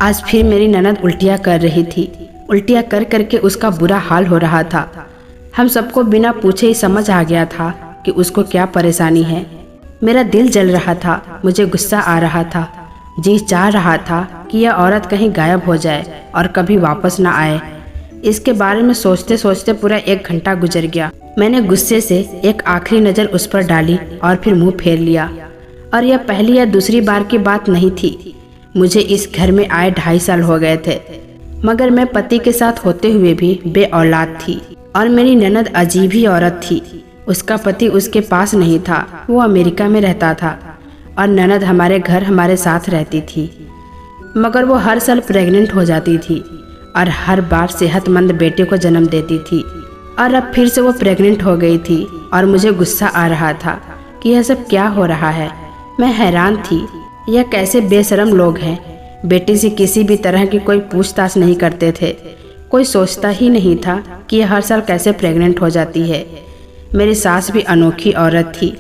आज फिर मेरी ननद उल्टियाँ कर रही थी। उल्टियाँ कर करके उसका बुरा हाल हो रहा था। हम सबको बिना पूछे ही समझ आ गया था कि उसको क्या परेशानी है। मेरा दिल जल रहा था, मुझे गुस्सा आ रहा था। जी चाह रहा था कि यह औरत कहीं गायब हो जाए और कभी वापस ना आए। इसके बारे में सोचते सोचते पूरा 1 घंटा गुजर गया। मैंने गुस्से से एक आखिरी नज़र उस पर डाली और फिर मुंह फेर लिया। और यह पहली या दूसरी बार की बात नहीं थी। मुझे इस घर में आए 2.5 साल हो गए थे, मगर मैं पति के साथ होते हुए भी बे औलाद थी। और मेरी ननद अजीब ही औरत थी। उसका पति उसके पास नहीं था, वो अमेरिका में रहता था और ननद हमारे घर हमारे साथ रहती थी। मगर वो हर साल प्रेग्नेंट हो जाती थी और हर बार सेहतमंद बेटे को जन्म देती थी। और अब फिर से वो प्रेग्नेंट हो गई थी और मुझे गुस्सा आ रहा था कि यह सब क्या हो रहा है। मैं हैरान थी, यह कैसे बेशरम लोग हैं। बेटी से किसी भी तरह की कोई पूछताछ नहीं करते थे। कोई सोचता ही नहीं था कि यह हर साल कैसे प्रेग्नेंट हो जाती है। मेरी सास भी अनोखी औरत थी।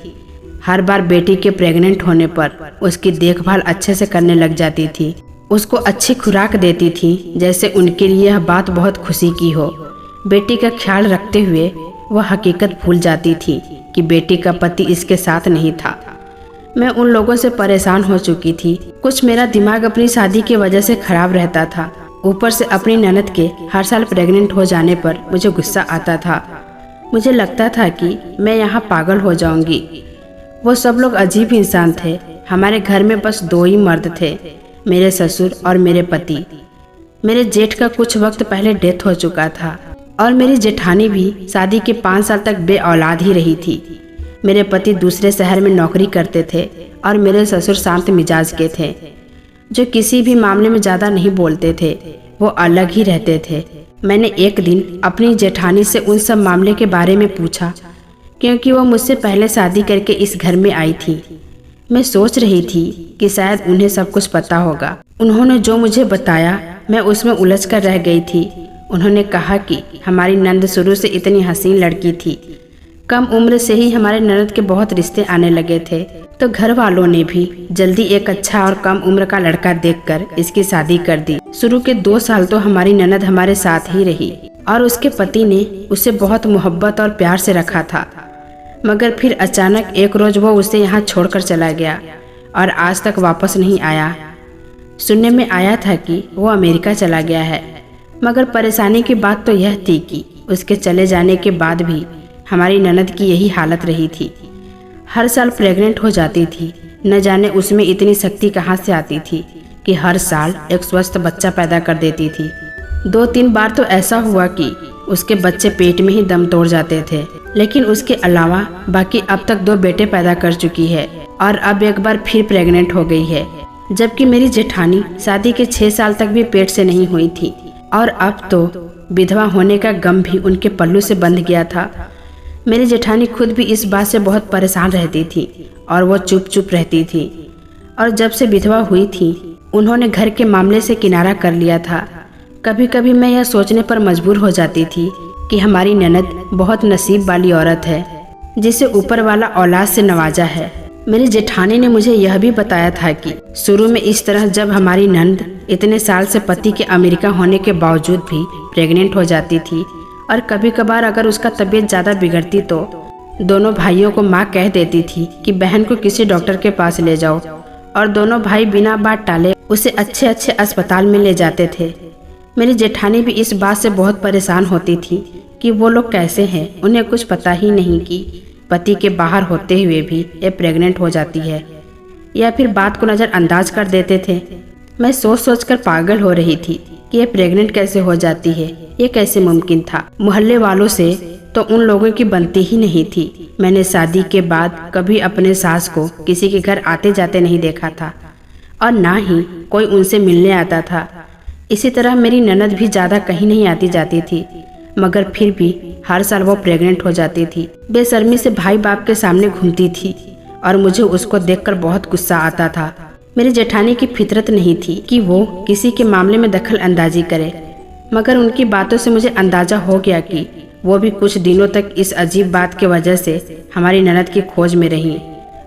हर बार बेटी के प्रेग्नेंट होने पर उसकी देखभाल अच्छे से करने लग जाती थी। उसको अच्छी खुराक देती थी, जैसे उनके लिए यह बात बहुत खुशी की हो। बेटी का ख्याल रखते हुए वह हकीकत भूल जाती थी कि बेटी का पति इसके साथ नहीं था। मैं उन लोगों से परेशान हो चुकी थी। कुछ मेरा दिमाग अपनी शादी की वजह से खराब रहता था। ऊपर से अपनी ननद के हर साल प्रेग्नेंट हो जाने पर मुझे गुस्सा आता था। मुझे लगता था कि मैं यहाँ पागल हो जाऊंगी। वो सब लोग अजीब इंसान थे। हमारे घर में बस 2 ही मर्द थे, मेरे ससुर और मेरे पति। मेरे जेठ का कुछ वक्त पहले डेथ हो चुका था और मेरी जेठानी भी शादी के 5 साल तक बे औलाद ही रही थी। मेरे पति दूसरे शहर में नौकरी करते थे और मेरे ससुर शांत मिजाज के थे, जो किसी भी मामले में ज़्यादा नहीं बोलते थे। वो अलग ही रहते थे। मैंने एक दिन अपनी जेठानी से उन सब मामले के बारे में पूछा, क्योंकि वो मुझसे पहले शादी करके इस घर में आई थी। मैं सोच रही थी कि शायद उन्हें सब कुछ पता होगा। उन्होंने जो मुझे बताया मैं उसमें उलझ कर रह गई थी। उन्होंने कहा कि हमारी नंद शुरू से इतनी हसीन लड़की थी। कम उम्र से ही हमारे ननद के बहुत रिश्ते आने लगे थे, तो घर वालों ने भी जल्दी एक अच्छा और कम उम्र का लड़का देखकर इसकी शादी कर दी। शुरू के 2 साल तो हमारी ननद हमारे साथ ही रही और उसके पति ने उसे बहुत मोहब्बत और प्यार से रखा था। मगर फिर अचानक एक रोज वो उसे यहाँ छोड़कर चला गया और आज तक वापस नहीं आया। सुनने में आया था कि वो अमेरिका चला गया है, मगर परेशानी की बात तो यह थी कि उसके चले जाने के बाद भी हमारी ननद की यही हालत रही थी। हर साल प्रेग्नेंट हो जाती थी। न जाने उसमें इतनी शक्ति कहाँ से आती थी कि हर साल एक स्वस्थ बच्चा पैदा कर देती थी। 2-3 बार तो ऐसा हुआ कि उसके बच्चे पेट में ही दम तोड़ जाते थे, लेकिन उसके अलावा बाकी अब तक 2 बेटे पैदा कर चुकी है और अब एक बार फिर प्रेग्नेंट हो गई है। जबकि मेरी जेठानी शादी के 6 साल तक भी पेट से नहीं हुई थी और अब तो विधवा होने का गम भी उनके पल्लू से बंध गया था। मेरी जेठानी खुद भी इस बात से बहुत परेशान रहती थी और वो चुप चुप रहती थी। और जब से विधवा हुई थी उन्होंने घर के मामले से किनारा कर लिया था। कभी कभी मैं यह सोचने पर मजबूर हो जाती थी कि हमारी ननद बहुत नसीब वाली औरत है, जिसे ऊपर वाला औलाद से नवाजा है। मेरी जेठानी ने मुझे यह भी बताया था कि शुरू में इस तरह जब हमारी ननद इतने साल से पति के अमेरिका होने के बावजूद भी प्रेग्नेंट हो जाती थी और कभी कभार अगर उसका तबीयत ज़्यादा बिगड़ती तो दोनों भाइयों को माँ कह देती थी कि बहन को किसी डॉक्टर के पास ले जाओ, और दोनों भाई बिना बात टाले उसे अच्छे अच्छे अस्पताल में ले जाते थे। मेरी जेठानी भी इस बात से बहुत परेशान होती थी कि वो लोग कैसे हैं, उन्हें कुछ पता ही नहीं कि पति के बाहर होते हुए भी ये प्रेग्नेंट हो जाती है, या फिर बात को नज़रअंदाज कर देते थे। मैं सोच सोच कर पागल हो रही थी कि ये प्रेग्नेंट कैसे हो जाती है, ये कैसे मुमकिन था। मोहल्ले वालों से तो उन लोगों की बनती ही नहीं थी। मैंने शादी के बाद कभी अपने सास को किसी के घर आते जाते नहीं देखा था और ना ही कोई उनसे मिलने आता था। इसी तरह मेरी ननद भी ज़्यादा कहीं नहीं आती जाती थी, मगर फिर भी हर साल वो प्रेग्नेंट हो जाती थी। बेशर्मी से भाई बाप के सामने घूमती थी और मुझे उसको देखकर बहुत गुस्सा आता था। मेरी जेठानी की फितरत नहीं थी कि वो किसी के मामले में दखल अंदाजी करे, मगर उनकी बातों से मुझे अंदाजा हो गया कि वो भी कुछ दिनों तक इस अजीब बात की वजह से हमारी ननद की खोज में रही।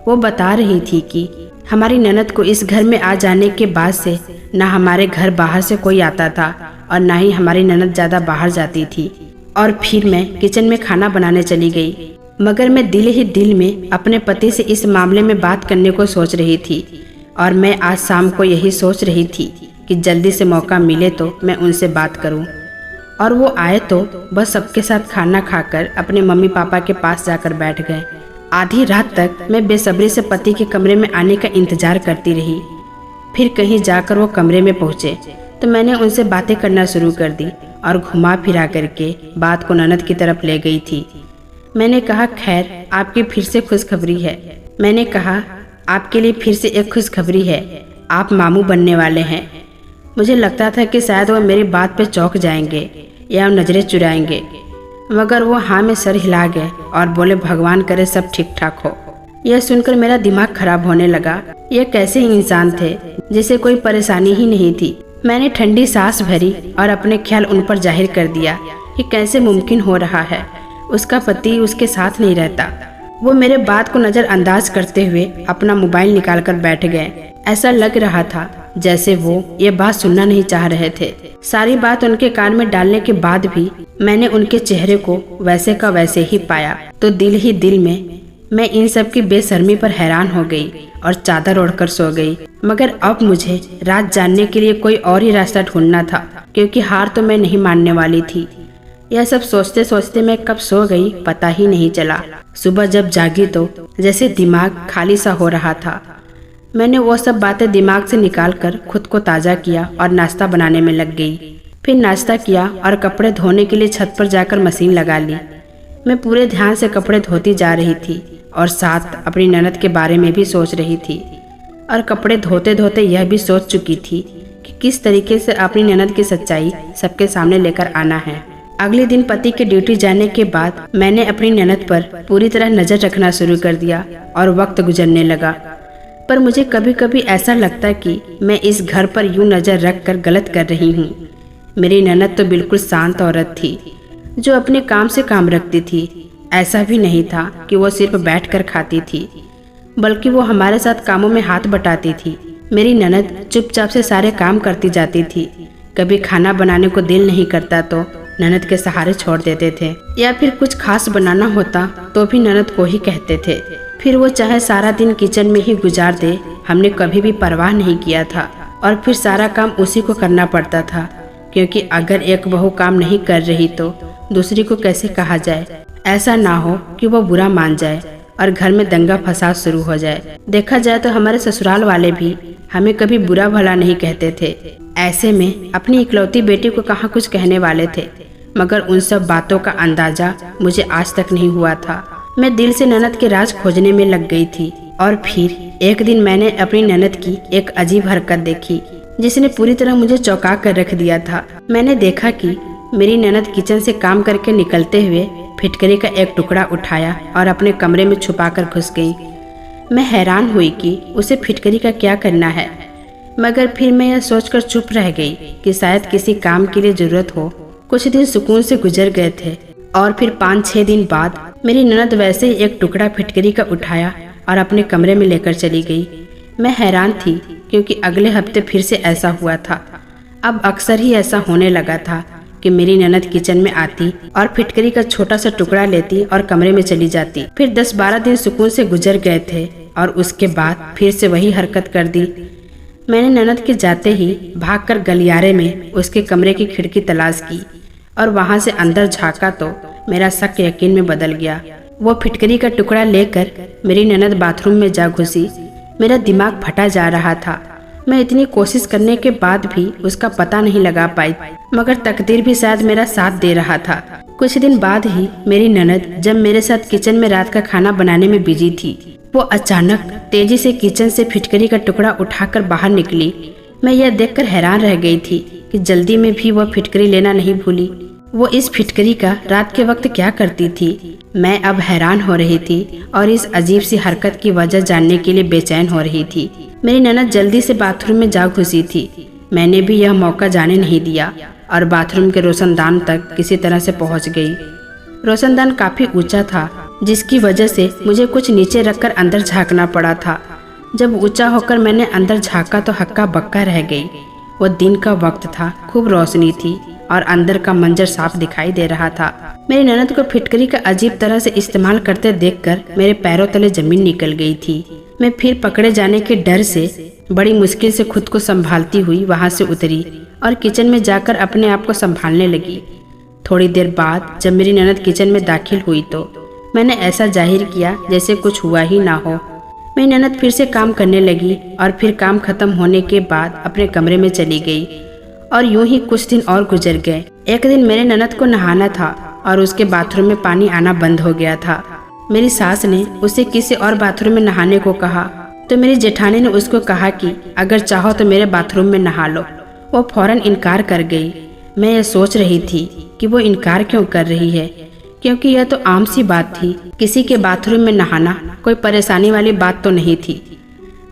वो बता रही थी कि हमारी ननद को इस घर में आ जाने के बाद से न हमारे घर बाहर से कोई आता था और न ही हमारी ननद ज़्यादा बाहर जाती थी। और फिर मैं किचन में खाना बनाने चली गई, मगर मैं दिल ही दिल में अपने पति से इस मामले में बात करने को सोच रही थी। और मैं आज शाम को यही सोच रही थी कि जल्दी से मौका मिले तो मैं उनसे बात करूं। और वो आए तो बस सबके साथ खाना खाकर अपने मम्मी पापा के पास जाकर बैठ गए। आधी रात तक मैं बेसब्री से पति के कमरे में आने का इंतजार करती रही। फिर कहीं जाकर वो कमरे में पहुँचे तो मैंने उनसे बातें करना शुरू कर दी और घुमा फिरा करके बात को ननद की तरफ ले गई थी। मैंने कहा, खैर आपकी फिर से खुशखबरी है। मैंने कहा, आपके लिए फिर से एक खुशखबरी है, आप मामू बनने वाले हैं। मुझे लगता था कि शायद वह मेरी बात पे चौंक जाएंगे या नज़रें चुराएंगे, मगर वो हाँ में सर हिला गए और बोले, भगवान करे सब ठीक ठाक हो। यह सुनकर मेरा दिमाग खराब होने लगा। ये कैसे इंसान थे जिसे कोई परेशानी ही नहीं थी। मैंने ठंडी सांस भरी और अपने ख्याल उन पर जाहिर कर दिया कि कैसे मुमकिन हो रहा है उसका पति उसके साथ नहीं रहता। वो मेरे बात को नज़रअंदाज करते हुए अपना मोबाइल निकालकर बैठ गए। ऐसा लग रहा था जैसे वो ये बात सुनना नहीं चाह रहे थे। सारी बात उनके कान में डालने के बाद भी मैंने उनके चेहरे को वैसे का वैसे ही पाया तो दिल ही दिल में मैं इन सब की बेशर्मी पर हैरान हो गई और चादर ओढ़कर सो गई। मगर अब मुझे राज जानने के लिए कोई और ही रास्ता ढूंढना था, क्योंकि हार तो मैं नहीं मानने वाली थी। यह सब सोचते सोचते मैं कब सो गई पता ही नहीं चला। सुबह जब जागी तो जैसे दिमाग खाली सा हो रहा था। मैंने वो सब बातें दिमाग से निकालकर खुद को ताज़ा किया और नाश्ता बनाने में लग गई। फिर नाश्ता किया और कपड़े धोने के लिए छत पर जाकर मशीन लगा ली। मैं पूरे ध्यान से कपड़े धोती जा रही थी और साथ अपनी ननद के बारे में भी सोच रही थी। और कपड़े धोते धोते यह भी सोच चुकी थी कि किस तरीके से अपनी ननद की सच्चाई सबके सामने लेकर आना है। अगले दिन पति के ड्यूटी जाने के बाद मैंने अपनी ननद पर पूरी तरह नज़र रखना शुरू कर दिया और वक्त गुजरने लगा। पर मुझे कभी कभी ऐसा लगता कि मैं इस घर पर यूं नज़र रख कर गलत कर रही हूँ। मेरी ननद तो बिल्कुल शांत औरत थी जो अपने काम से काम रखती थी। ऐसा भी नहीं था कि वो सिर्फ बैठकर खाती थी, बल्कि वो हमारे साथ कामों में हाथ बटाती थी। मेरी ननद चुपचाप से सारे काम करती जाती थी। कभी खाना बनाने को दिल नहीं करता तो ननद के सहारे छोड़ देते थे, या फिर कुछ खास बनाना होता तो भी ननद को ही कहते थे। फिर वो चाहे सारा दिन किचन में ही गुजार दे, हमने कभी भी परवाह नहीं किया था। और फिर सारा काम उसी को करना पड़ता था, क्योंकि अगर एक बहू काम नहीं कर रही तो दूसरी को कैसे कहा जाए। ऐसा ना हो कि वो बुरा मान जाए और घर में दंगा फसाद शुरू हो जाए। देखा जाए तो हमारे ससुराल वाले भी हमें कभी बुरा भला नहीं कहते थे। ऐसे में अपनी इकलौती बेटी को कहाँ कुछ कहने वाले थे, मगर उन सब बातों का अंदाजा मुझे आज तक नहीं हुआ था। मैं दिल से ननद के राज खोजने में लग गई थी। और फिर एक दिन मैंने अपनी ननद की एक अजीब हरकत देखी जिसने पूरी तरह मुझे चौंका कर रख दिया था। मैंने देखा कि मेरी ननद किचन से काम करके निकलते हुए फिटकरी का एक टुकड़ा उठाया और अपने कमरे में छुपाकर घुस गई। मैं हैरान हुई कि उसे फिटकरी का क्या करना है, मगर फिर मैं यह सोचकर चुप रह गई कि शायद किसी काम के लिए जरूरत हो। कुछ दिन सुकून से गुजर गए थे और फिर 5-6 दिन बाद मेरी ननद वैसे ही एक टुकड़ा फिटकरी का उठाया और अपने कमरे में लेकर चली गई। मैं हैरान थी क्योंकि अगले हफ्ते फिर से ऐसा हुआ था। अब अक्सर ही ऐसा होने लगा था कि मेरी ननद किचन में आती और फिटकरी का छोटा सा टुकड़ा लेती और कमरे में चली जाती। फिर 10-12 दिन सुकून से गुजर गए थे और उसके बाद फिर से वही हरकत कर दी। मैंने ननद के जाते ही भागकर गलियारे में उसके कमरे की खिड़की तलाश की और वहां से अंदर झांका तो मेरा शक यकीन में बदल गया। वो फिटकरी का टुकड़ा लेकर मेरी ननद बाथरूम में जा घुसी। मेरा दिमाग फटा जा रहा था। मैं इतनी कोशिश करने के बाद भी उसका पता नहीं लगा पाई, मगर तकदीर भी शायद मेरा साथ दे रहा था। कुछ दिन बाद ही मेरी ननद जब मेरे साथ किचन में रात का खाना बनाने में बिजी थी, वो अचानक तेजी से किचन से फिटकरी का टुकड़ा उठाकर बाहर निकली। मैं यह देखकर हैरान रह गई थी कि जल्दी में भी वह फिटकरी लेना नहीं भूली। वो इस फिटकरी का रात के वक्त क्या करती थी, मैं अब हैरान हो रही थी और इस अजीब सी हरकत की वजह जानने के लिए बेचैन हो रही थी। मेरी ननद जल्दी से बाथरूम में जा घुसी थी। मैंने भी यह मौका जाने नहीं दिया और बाथरूम के रोशनदान तक किसी तरह से पहुंच गई। रोशनदान काफी ऊंचा था, जिसकी वजह से मुझे कुछ नीचे रखकर अंदर झांकना पड़ा था। जब ऊंचा होकर मैंने अंदर झांका तो हक्का बक्का रह गई। वो दिन का वक्त था, खूब रोशनी थी और अंदर का मंजर साफ दिखाई दे रहा था। मेरी ननद को फिटकरी का अजीब तरह से इस्तेमाल करते देखकर मेरे पैरों तले जमीन निकल गई थी। मैं फिर पकड़े जाने के डर से बड़ी मुश्किल से खुद को संभालती हुई वहां से उतरी और किचन में जाकर अपने आप को संभालने लगी। थोड़ी देर बाद जब मेरी ननद किचन में दाखिल हुई तो मैंने ऐसा जाहिर किया जैसे कुछ हुआ ही ना हो। मेरी ननद फिर से काम करने लगी और फिर काम खत्म होने के बाद अपने कमरे में चली गई और यूं ही कुछ दिन और गुजर गए। एक दिन मेरे ननद को नहाना था और उसके बाथरूम में पानी आना बंद हो गया था। मेरी सास ने उसे किसी और बाथरूम में नहाने को कहा तो मेरी जेठानी ने उसको कहा कि अगर चाहो तो मेरे बाथरूम में नहा लो। वो फौरन इनकार कर गई। मैं ये सोच रही थी कि वो इनकार क्यों कर रही है, क्योंकि यह तो आम सी बात थी। किसी के बाथरूम में नहाना कोई परेशानी वाली बात तो नहीं थी।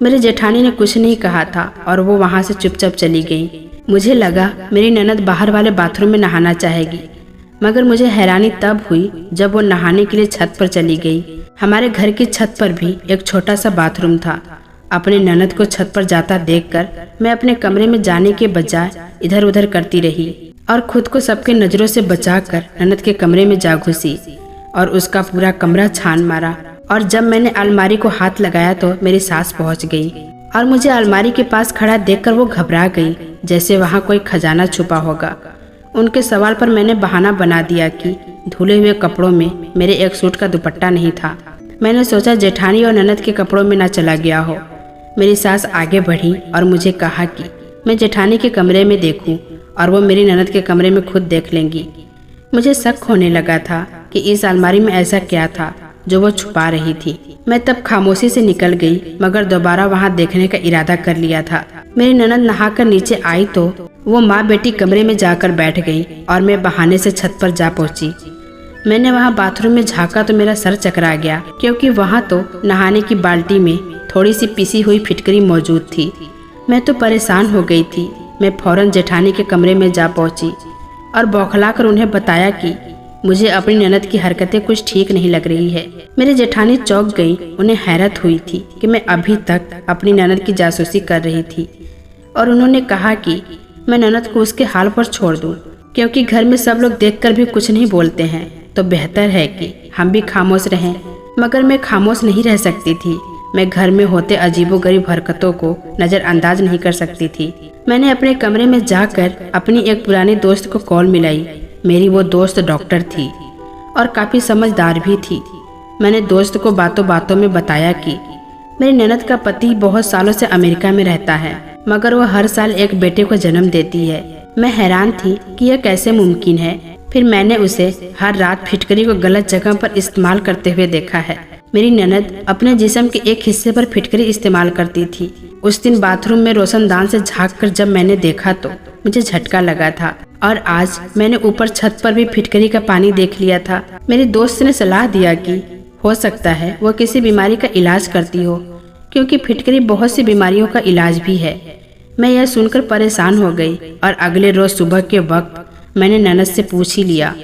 मेरी जेठानी ने कुछ नहीं कहा था और वो वहाँ से चुपचाप चली गई। मुझे लगा मेरी ननद बाहर वाले बाथरूम में नहाना चाहेगी, मगर मुझे हैरानी तब हुई जब वो नहाने के लिए छत पर चली गई। हमारे घर की छत पर भी एक छोटा सा बाथरूम था। अपने ननद को छत पर जाता देखकर मैं अपने कमरे में जाने के बजाय इधर उधर करती रही और खुद को सबके नजरों से बचाकर ननद के कमरे में जा घुसी और उसका पूरा कमरा छान मारा। और जब मैंने अलमारी को हाथ लगाया तो मेरी सास पहुंच गई और मुझे अलमारी के पास खड़ा देखकर वो घबरा गई, जैसे वहाँ कोई खजाना छुपा होगा। उनके सवाल पर मैंने बहाना बना दिया कि धुले हुए कपड़ों में मेरे एक सूट का दुपट्टा नहीं था। मैंने सोचा जेठानी और ननद के कपड़ों में ना चला गया हो। मेरी सास आगे बढ़ी और मुझे कहा कि मैं जेठानी के कमरे में देखूं और वो मेरी ननद के कमरे में खुद देख लेंगी। मुझे शक होने लगा था कि इस अलमारी में ऐसा क्या था जो वो छुपा रही थी। मैं तब खामोशी से निकल गई, मगर दोबारा वहाँ देखने का इरादा कर लिया था। मेरी ननद नहाकर नीचे आई तो वो माँ बेटी कमरे में जाकर बैठ गई और मैं बहाने से छत पर जा पहुंची। मैंने वहाँ बाथरूम में झाँका तो मेरा सर चकरा गया, क्योंकि वहाँ तो नहाने की बाल्टी में थोड़ी सी पिसी हुई फिटकरी मौजूद थी। मैं तो परेशान हो गई थी। मैं फौरन जेठानी के कमरे में जा पहुंची और बौखलाकर उन्हें बताया कि मुझे अपनी ननद की हरकतें कुछ ठीक नहीं लग रही है। मेरी जेठानी चौंक गई। उन्हें हैरत हुई थी कि मैं अभी तक अपनी ननद की जासूसी कर रही थी और उन्होंने कहा कि मैं ननद को उसके हाल पर छोड़ दूं, क्योंकि घर में सब लोग देखकर भी कुछ नहीं बोलते हैं तो बेहतर है कि हम भी खामोश रहें। मगर मैं खामोश नहीं रह सकती थी। मैं घर में होते अजीबोगरीब हरकतों को नज़रअंदाज नहीं कर सकती थी। मैंने अपने कमरे में जाकर अपनी एक पुरानी दोस्त को कॉल मिलाई। मेरी वो दोस्त डॉक्टर थी और काफ़ी समझदार भी थी। मैंने दोस्त को बातों बातों में बताया कि मेरी ननद का पति बहुत सालों से अमेरिका में रहता है, मगर वो हर साल एक बेटे को जन्म देती है। मैं हैरान थी कि यह कैसे मुमकिन है। फिर मैंने उसे हर रात फिटकरी को गलत जगह पर इस्तेमाल करते हुए देखा है। मेरी ननद अपने जिस्म के एक हिस्से पर फिटकरी इस्तेमाल करती थी। उस दिन बाथरूम में रोशनदान से झांककर जब मैंने देखा तो मुझे झटका लगा था और आज मैंने ऊपर छत पर भी फिटकरी का पानी देख लिया था। मेरी दोस्त ने सलाह दिया कि हो सकता है वो किसी बीमारी का इलाज करती हो, क्योंकि फिटकरी बहुत सी बीमारियों का इलाज भी है। मैं यह सुनकर परेशान हो गई और अगले रोज सुबह के वक्त मैंने ननद से पूछ ही लिया,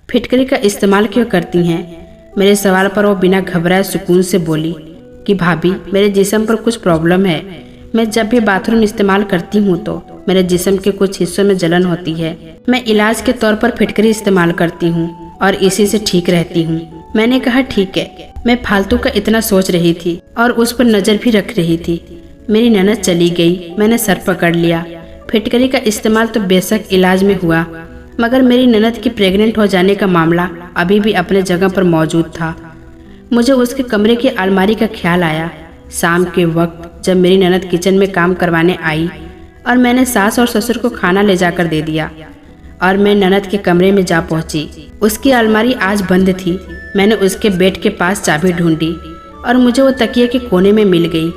फिटकरी का इस्तेमाल क्यों करती हैं? मेरे सवाल पर वो बिना घबराए सुकून से बोली कि भाभी, मेरे जिस्म पर कुछ प्रॉब्लम है। मैं जब भी बाथरूम इस्तेमाल करती हूँ तो मेरे जिस्म के कुछ हिस्सों में जलन होती है। मैं इलाज के तौर पर फिटकरी इस्तेमाल करती हूँ और इसी से ठीक रहती हूँ। मैंने कहा ठीक है। मैं फालतू का इतना सोच रही थी और उस पर नज़र भी रख रही थी। मेरी ननद चली गई। मैंने सर पकड़ लिया। फिटकरी का इस्तेमाल तो बेशक इलाज में हुआ, मगर मेरी ननद की प्रेग्नेंट हो जाने का मामला अभी भी अपने जगह पर मौजूद था। मुझे उसके कमरे की अलमारी का ख्याल आया। शाम के वक्त जब मेरी ननद किचन में काम करवाने आई और मैंने सास और ससुर को खाना ले जाकर दे दिया और मैं ननद के कमरे में जा पहुंची। उसकी अलमारी आज बंद थी। मैंने उसके बेड के पास चाबी ढूंढी और मुझे वो तकिए के कोने में मिल गई।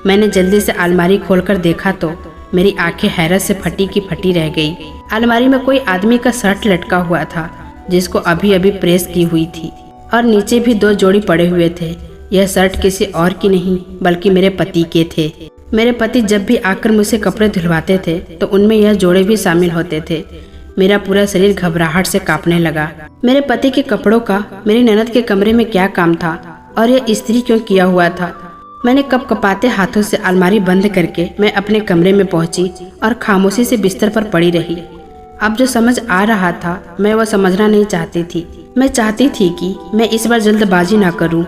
मैंने जल्दी से अलमारी खोलकर देखा तो मेरी आंखें हैरत से फटी की फटी रह गई। अलमारी में कोई आदमी का शर्ट लटका हुआ था जिसको अभी अभी प्रेस की हुई थी और नीचे भी 2 जोड़ी पड़े हुए थे। यह शर्ट किसी और की नहीं बल्कि मेरे पति के थे। मेरे पति जब भी आकर मुझसे कपड़े धुलवाते थे तो उनमें यह जोड़े भी शामिल होते थे। मेरा पूरा शरीर घबराहट से कांपने लगा। मेरे पति के कपड़ों का मेरी ननद के कमरे में क्या काम था और यह इस्त्री क्यों किया हुआ था? मैंने कपकपाते हाथों से अलमारी बंद करके मैं अपने कमरे में पहुंची और खामोशी से बिस्तर पर पड़ी रही। अब जो समझ आ रहा था मैं वह समझना नहीं चाहती थी। मैं चाहती थी कि मैं इस बार जल्दबाजी ना करूं,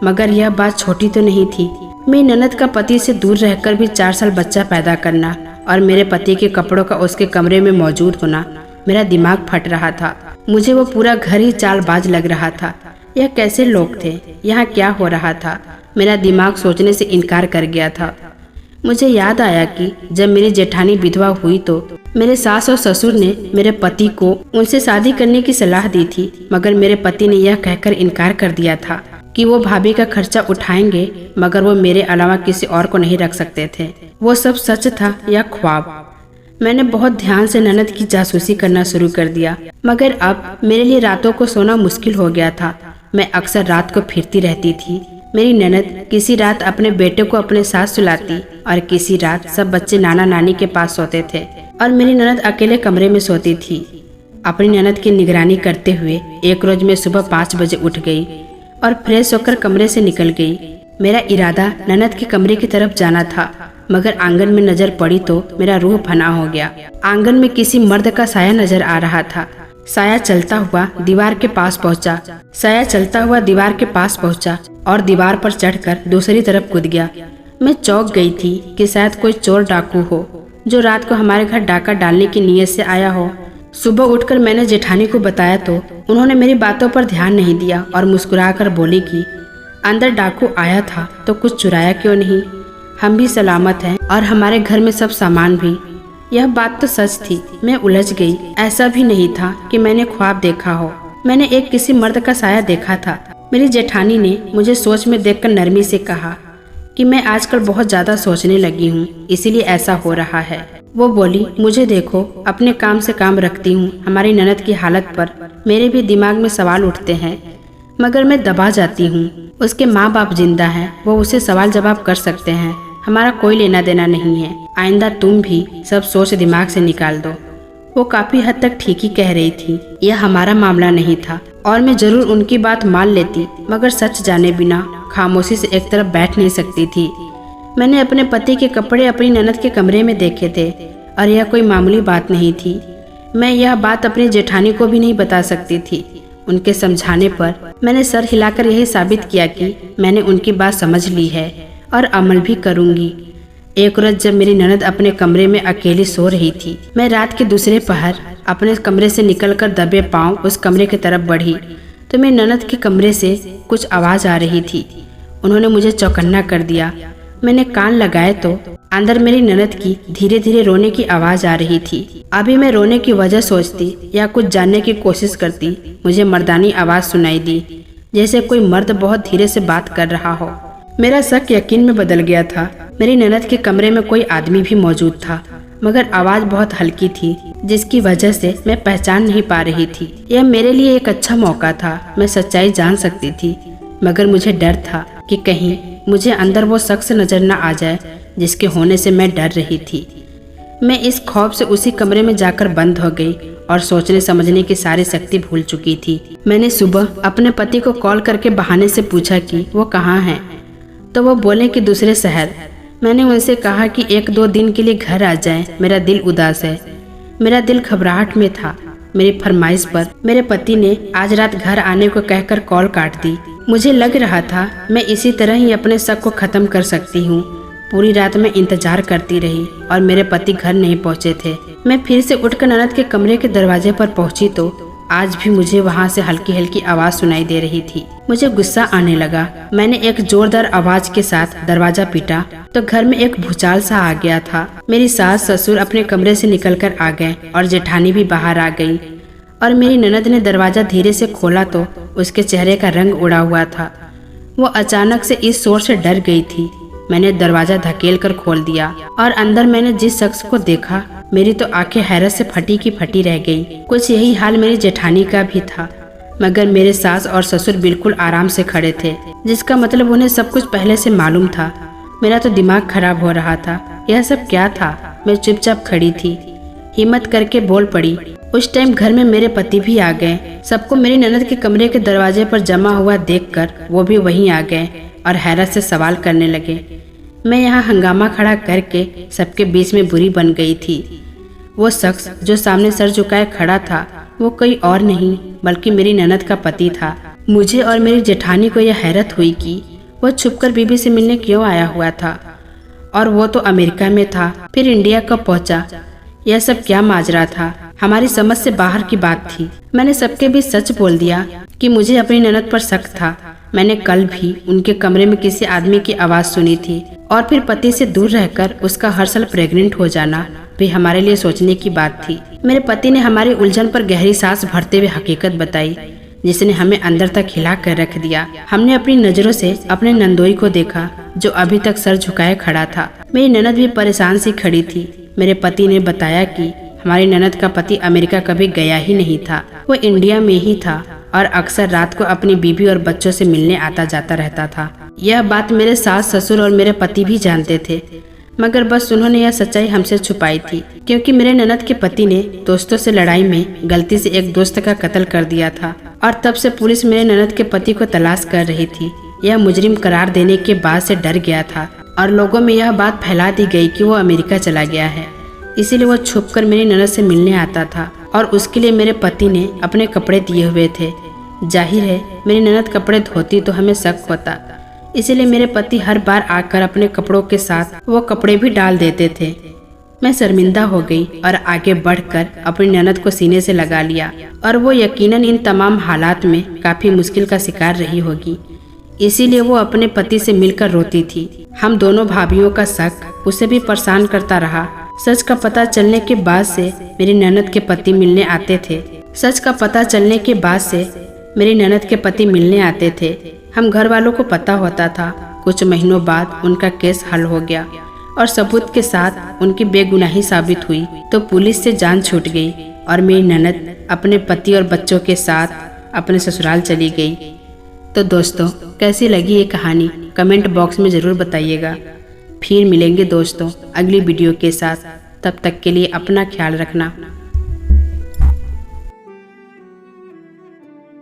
मगर यह बात छोटी तो नहीं थी। मेरी ननद का पति से दूर रहकर भी 4 साल बच्चा पैदा करना और मेरे पति के कपड़ों का उसके कमरे में मौजूद होना, मेरा दिमाग फट रहा था। मुझे वो पूरा घर ही चालबाज लग रहा था। यह कैसे लोग थे, यहाँ क्या हो रहा था? मेरा दिमाग सोचने से इनकार कर गया था। मुझे याद आया कि जब मेरी जेठानी विधवा हुई तो मेरे सास और ससुर ने मेरे पति को उनसे शादी करने की सलाह दी थी, मगर मेरे पति ने यह कहकर इनकार कर दिया था कि वो भाभी का खर्चा उठाएंगे, मगर वो मेरे अलावा किसी और को नहीं रख सकते थे। वो सब सच था या ख्वाब? मैंने बहुत ध्यान से ननद की जासूसी करना शुरू कर दिया, मगर अब मेरे लिए रातों को सोना मुश्किल हो गया था। मैं अक्सर रात को फिरती रहती थी। मेरी ननद किसी रात अपने बेटे को अपने साथ सुलाती और किसी रात सब बच्चे नाना नानी के पास सोते थे और मेरी ननद अकेले कमरे में सोती थी। अपनी ननद की निगरानी करते हुए एक रोज मैं सुबह 5 बजे उठ गई और फ्रेश होकर कमरे से निकल गई। मेरा इरादा ननद के कमरे की तरफ जाना था, मगर आंगन में नजर पड़ी तो मेरा रूह फना हो गया। आंगन में किसी मर्द का साया नजर आ रहा था। साया चलता हुआ दीवार के पास पहुंचा और दीवार पर चढ़कर दूसरी तरफ कूद गया। मैं चौंक गई थी कि शायद कोई चोर डाकू हो जो रात को हमारे घर डाका डालने की नीयत से आया हो। सुबह उठकर मैंने जेठानी को बताया तो उन्होंने मेरी बातों पर ध्यान नहीं दिया और मुस्कुराकर बोली कि अंदर डाकू आया था तो कुछ चुराया क्यों नहीं, हम भी सलामत हैं और हमारे घर में सब सामान भी। यह बात तो सच थी। मैं उलझ गई। ऐसा भी नहीं था कि मैंने ख्वाब देखा हो। मैंने एक किसी मर्द का साया देखा था। मेरी जेठानी ने मुझे सोच में देखकर नरमी से कहा कि मैं आजकल बहुत ज्यादा सोचने लगी हूँ, इसीलिए ऐसा हो रहा है। वो बोली, मुझे देखो, अपने काम से काम रखती हूँ। हमारी ननद की हालत पर मेरे भी दिमाग में सवाल उठते हैं, मगर मैं दबा जाती हूँ। उसके माँ बाप जिंदा हैं, वो उसे सवाल जवाब कर सकते हैं। हमारा कोई लेना देना नहीं है। आइंदा तुम भी सब सोच दिमाग से निकाल दो। वो काफी हद तक ठीक ही कह रही थी। यह हमारा मामला नहीं था और मैं जरूर उनकी बात मान लेती, मगर सच जाने बिना खामोशी से एक तरफ बैठ नहीं सकती थी। मैंने अपने पति के कपड़े अपनी ननद के कमरे में देखे थे और यह कोई मामूली बात नहीं थी। मैं यह बात अपनी जेठानी को भी नहीं बता सकती थी। उनके समझाने पर मैंने सर हिलाकर यही साबित किया कि मैंने उनकी बात समझ ली है और अमल भी करूंगी। एक रोज जब मेरी ननद अपने कमरे में अकेली सो रही थी, मैं रात के दूसरे पहर अपने कमरे से निकलकर दबे पांव उस कमरे की तरफ बढ़ी तो मेरी ननद के कमरे से कुछ आवाज आ रही थी। उन्होंने मुझे चौकन्ना कर दिया। मैंने कान लगाए तो अंदर मेरी ननद की धीरे धीरे रोने की आवाज आ रही थी। अभी मैं रोने की वजह सोचती या कुछ जानने की कोशिश करती, मुझे मर्दानी आवाज सुनाई दी, जैसे कोई मर्द बहुत धीरे से बात कर रहा हो। मेरा शक यकीन में बदल गया था। मेरी ननद के कमरे में कोई आदमी भी मौजूद था, मगर आवाज बहुत हल्की थी, जिसकी वजह से मैं पहचान नहीं पा रही थी। यह मेरे लिए एक अच्छा मौका था। मैं सच्चाई जान सकती थी, मगर मुझे डर था कि कहीं मुझे अंदर वो शख्स नजर न आ जाए जिसके होने से मैं डर रही थी। मैं इस खौफ से उसी कमरे में जाकर बंद हो गई और सोचने समझने की सारी शक्ति भूल चुकी थी। मैंने सुबह अपने पति को कॉल करके बहाने से पूछा कि वो कहाँ हैं, तो वो बोले कि दूसरे शहर। मैंने उनसे कहा कि 1-2 दिन के लिए घर आ जाएं, मेरा दिल उदास है। मेरा दिल घबराहट में था। मेरी फरमाइश पर मेरे पति ने आज रात घर आने को कहकर कॉल काट दी। मुझे लग रहा था मैं इसी तरह ही अपने शक को खत्म कर सकती हूँ। पूरी रात मैं इंतजार करती रही और मेरे पति घर नहीं पहुँचे थे। मैं फिर से उठकर ननद के कमरे के दरवाजे पर पहुँची तो आज भी मुझे वहाँ से हल्की हल्की आवाज सुनाई दे रही थी। मुझे गुस्सा आने लगा। मैंने एक जोरदार आवाज के साथ दरवाजा पीटा तो घर में एक भूचाल सा आ गया था। मेरी सास ससुर अपने कमरे से निकलकर आ गए और जेठानी भी बाहर आ गई और मेरी ननद ने दरवाजा धीरे से खोला तो उसके चेहरे का रंग उड़ा हुआ था। वो अचानक से इस शोर से डर गई थी। मैंने दरवाजा धकेल कर खोल दिया और अंदर मैंने जिस शख्स को देखा, मेरी तो आंखें हैरत से फटी की फटी रह गई। कुछ यही हाल मेरी जेठानी का भी था, मगर मेरे सास और ससुर बिल्कुल आराम से खड़े थे, जिसका मतलब उन्हें सब कुछ पहले से मालूम था। मेरा तो दिमाग खराब हो रहा था। यह सब क्या था? मैं चुपचाप खड़ी थी। हिम्मत करके बोल पड़ी। उस टाइम घर में मेरे पति भी आ गए। सबको मेरी ननद के कमरे के दरवाजे पर जमा हुआ देखकर वो भी वहीं आ गए। और हैरत से सवाल करने लगे। मैं यहाँ हंगामा खड़ा करके सबके बीच में बुरी बन गई थी। वो शख्स जो सामने सर झुकाए खड़ा था वो कोई और नहीं बल्कि मेरी ननद का पति था। मुझे और मेरी जेठानी को यह हैरत हुई कि वो छुपकर बीबी से मिलने क्यों आया हुआ था, और वो तो अमेरिका में था, फिर इंडिया कब पहुंचा। यह सब क्या माजरा था, हमारी समझ से बाहर की बात थी। मैंने सबके बीच सच बोल दिया कि मुझे अपनी ननद पर शक था। मैंने कल भी उनके कमरे में किसी आदमी की आवाज़ सुनी थी, और फिर पति से दूर रहकर उसका हर साल प्रेग्नेंट हो जाना भी हमारे लिए सोचने की बात थी। मेरे पति ने हमारी उलझन पर गहरी सांस भरते हुए हकीकत बताई, जिसने हमें अंदर तक हिला कर रख दिया। हमने अपनी नजरों से अपने नंदोई को देखा जो अभी तक सर झुकाए खड़ा था। मेरी ननद भी परेशान सी खड़ी थी। मेरे पति ने बताया कि हमारी ननद का पति अमेरिका कभी गया ही नहीं था, वो इंडिया में ही था और अक्सर रात को अपनी बीबी और बच्चों से मिलने आता जाता रहता था। यह बात मेरे सास ससुर और मेरे पति भी जानते थे, मगर बस उन्होंने यह सच्चाई हमसे छुपाई थी, क्योंकि मेरे ननद के पति ने दोस्तों से लड़ाई में गलती से एक दोस्त का कत्ल कर दिया था, और तब से पुलिस मेरे ननद के पति को तलाश कर रही थी। यह मुजरिम करार देने के बाद से डर गया था और लोगों में यह बात फैला दी गई कि वो अमेरिका चला गया है। इसीलिए वो छुपकर मेरी ननद से मिलने आता था, और उसके लिए मेरे पति ने अपने कपड़े दिए हुए थे। जाहिर है मेरी ननद कपड़े धोती तो हमें शक होता, इसीलिए मेरे पति हर बार आकर अपने कपड़ों के साथ वो कपड़े भी डाल देते थे। मैं शर्मिंदा हो गई और आगे बढ़कर अपनी ननद को सीने से लगा लिया, और वो यकीनन इन तमाम हालात में काफ़ी मुश्किल का शिकार रही होगी, इसीलिए वो अपने पति से मिलकर रोती थी। हम दोनों भाभियों का शक उसे भी परेशान करता रहा। सच का पता चलने के बाद से मेरी ननद के पति मिलने आते थे। हम घर वालों को पता होता था। कुछ महीनों बाद उनका केस हल हो गया और सबूत के साथ उनकी बेगुनाही साबित हुई, तो पुलिस से जान छूट गई और मेरी ननद अपने पति और बच्चों के साथ अपने ससुराल चली गई। तो दोस्तों, कैसी लगी ये कहानी कमेंट बॉक्स में ज़रूर बताइएगा। फिर मिलेंगे दोस्तों अगली वीडियो के साथ। तब तक के लिए अपना ख्याल रखना।